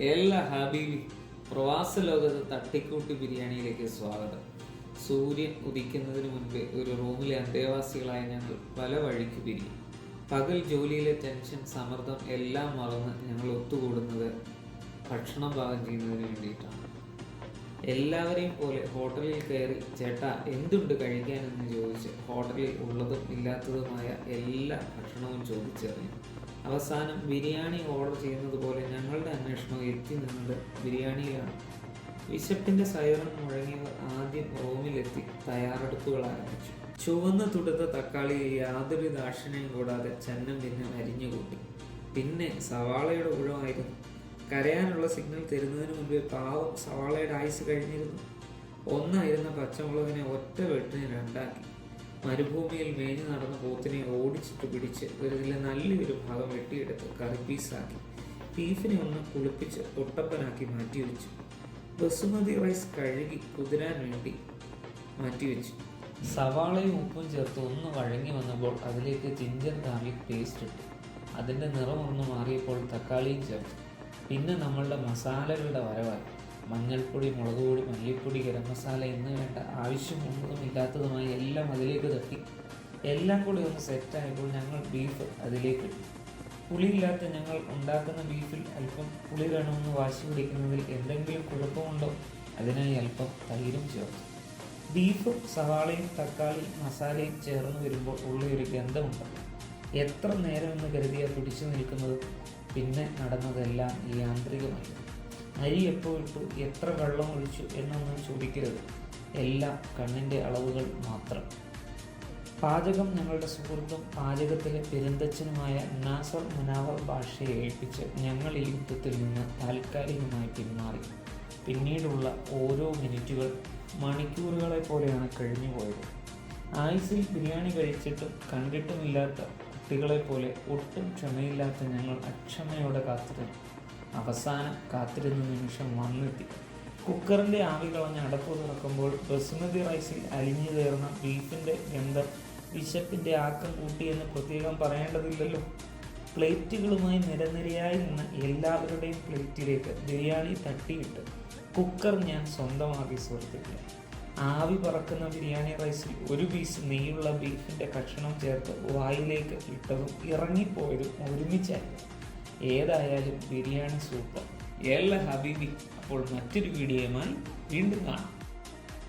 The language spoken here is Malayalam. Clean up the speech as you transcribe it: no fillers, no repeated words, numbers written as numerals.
എല്ലാ ഹബീബി പ്രവാസ ലോകത്ത് തട്ടിക്കൂട്ടി ബിരിയാണിയിലേക്ക് സ്വാഗതം. സൂര്യൻ ഉദിക്കുന്നതിന് മുൻപേ ഒരു റൂമിലെ അന്തേവാസികളായ ഞങ്ങൾ പല വഴിക്ക് പിരിയും. പകൽ ജോലിയിലെ ടെൻഷൻ, സമ്മർദ്ദം എല്ലാം മറന്ന് ഞങ്ങൾ ഒത്തുകൂടുന്നത് ഭക്ഷണം പാകം ചെയ്യുന്നതിന് വേണ്ടിയിട്ടാണ്. എല്ലാവരെയും പോലെ ഹോട്ടലിൽ കയറി ചേട്ടാ എന്തുണ്ട് കഴിക്കാനെന്ന് ചോദിച്ച് ഹോട്ടലിൽ ഉള്ളതും ഇല്ലാത്തതുമായ എല്ലാ ഭക്ഷണവും ചോദിച്ചറിഞ്ഞു. അവസാനം ബിരിയാണി ഓർഡർ ചെയ്യുന്നത് പോലെ ഞങ്ങളുടെ അന്വേഷണം എത്തി നിന്നത് ബിരിയാണിയിലാണ്. വിശപ്പിൻ്റെ സൈറൺ മുഴങ്ങിയവർ ആദ്യം റൂമിലെത്തി തയ്യാറെടുപ്പുകൾ ആരംഭിച്ചു. ചുവന്ന് തുടുത്ത തക്കാളി യാതൊരു ദാക്ഷിണ്യം കൂടാതെ ചന്നം പിന്നെ അരിഞ്ഞുകൂട്ടി. പിന്നെ സവാളയുടെ ഊഴമായിരുന്നു. കരയാനുള്ള സിഗ്നൽ തരുന്നതിന് മുൻപേ പാവം സവാളയുടെ ആയുസ് കഴിഞ്ഞിരുന്നു. ഒന്നായിരുന്ന പച്ചമുളകിനെ ഒറ്റ വെട്ടിന് രണ്ടാക്കി. മരുഭൂമിയിൽ മേഞ്ഞു നടന്ന പോത്തിനെ ഓടിച്ചിട്ട് പിടിച്ച് വെറുതെ നല്ലൊരു ഭാഗം വെട്ടിയെടുത്ത് കറി പീസാക്കി. ബീഫിനെ ഒന്ന് കുളിപ്പിച്ച് തൊട്ടപ്പനാക്കി മാറ്റിവെച്ചു. ബസുമതി റൈസ് കഴുകി കുതിരാൻ വേണ്ടി മാറ്റിവെച്ചു. സവാളയും ഉപ്പും ചേർത്ത് ഒന്ന് വഴങ്ങി വന്നപ്പോൾ അതിലേക്ക് ജിഞ്ചർ ഗാർലിക് പേസ്റ്റ് ഇട്ടു. അതിൻ്റെ നിറമൊന്ന് മാറിയപ്പോൾ തക്കാളിയും ചേർത്തു. പിന്നെ നമ്മളുടെ മസാലകളുടെ വരവായി. മഞ്ഞൾപ്പൊടി, മുളക് പൊടി, മല്ലിപ്പൊടി, ഗരം മസാല എന്ന് വേണ്ട ആവശ്യമുള്ളതും ഇല്ലാത്തതുമായി എല്ലാം അതിലേക്ക് തട്ടി. എല്ലാം കൂടി ഒന്ന് സെറ്റായപ്പോൾ ഞങ്ങൾ ബീഫ് അതിലേക്ക് ഇട്ടു. പുളിയില്ലാത്ത ഞങ്ങൾ ഉണ്ടാക്കുന്ന ബീഫിൽ അല്പം പുളി വേണമെന്ന് വാശി പിടിക്കുന്നതിൽ എന്തെങ്കിലും കുഴപ്പമുണ്ടോ? അതിനായി അല്പം തൈരും ചേർത്തു. ബീഫും സവാളയും തക്കാളിയും മസാലയും ചേർന്ന് വരുമ്പോൾ ഉള്ളിയൊരു ഗന്ധമുണ്ട്. എത്ര നേരമെന്ന് കരുതിയാൽ പിടിച്ചു നിൽക്കുന്നത്? പിന്നെ നടന്നതെല്ലാം യാന്ത്രികമായി. അരി എപ്പോൾ ഇട്ടു, എത്ര വെള്ളം ഒഴിച്ചു എന്നൊന്നും ചോദിക്കരുത്. എല്ലാം കണ്ണിൻ്റെ അളവുകൾ മാത്രം. പാചകം ഞങ്ങളുടെ സുഹൃത്തും പാചകത്തിലെ പെരുന്തച്ഛനുമായ നാസർ മുനാവർ ഭാഷയെ ഏൽപ്പിച്ച് ഞങ്ങൾ ഈ യുദ്ധത്തിൽ നിന്ന് താൽക്കാലികമായി പിന്മാറി. പിന്നീടുള്ള ഓരോ മിനിറ്റുകൾ മണിക്കൂറുകളെ പോലെയാണ് കഴിഞ്ഞുപോയത്. ആയുസിൽ ബിരിയാണി കഴിച്ചിട്ടും കണ്ടിട്ടുമില്ലാത്ത കുട്ടികളെപ്പോലെ ഒട്ടും ക്ഷമയില്ലാത്ത ഞങ്ങൾ അക്ഷമയോടെ കാത്തിരുന്നു. അവസാനം കാത്തിരുന്ന നിമിഷം വന്നെത്തി. കുക്കറിൻ്റെ ആവി കളഞ്ഞ് അടപ്പ് തുറക്കുമ്പോൾ ബസുമതി റൈസിൽ അലിഞ്ഞു കയറുന്ന ബീഫിൻ്റെ ഗന്ധം വിശപ്പിൻ്റെ ആക്കം കൂട്ടിയെന്ന് പ്രത്യേകം പറയേണ്ടതില്ലല്ലോ. പ്ലേറ്റുകളുമായി നിരനിരയായി നിന്ന് എല്ലാവരുടെയും പ്ലേറ്റിലേക്ക് ബിരിയാണി തട്ടിയിട്ട് കുക്കർ ഞാൻ സ്വന്തമാക്കി. സുഹൃത്തുക്കളെ, ആവി പറക്കുന്ന ബിരിയാണി റൈസിൽ ഒരു പീസ് നെയ്യുള്ള ബീഫിൻ്റെ കഷണം ചേർത്ത് വായിലേക്ക് ഇട്ടതും ഇറങ്ങിപ്പോയതും ഒരുമിച്ചായിരുന്നു. ഏതായാലും ബിരിയാണി സൂപ്പർ. എല്ലാ ഹബീബി. അപ്പോൾ മറ്റൊരു വീഡിയോയുമായി വീണ്ടും കാണാം.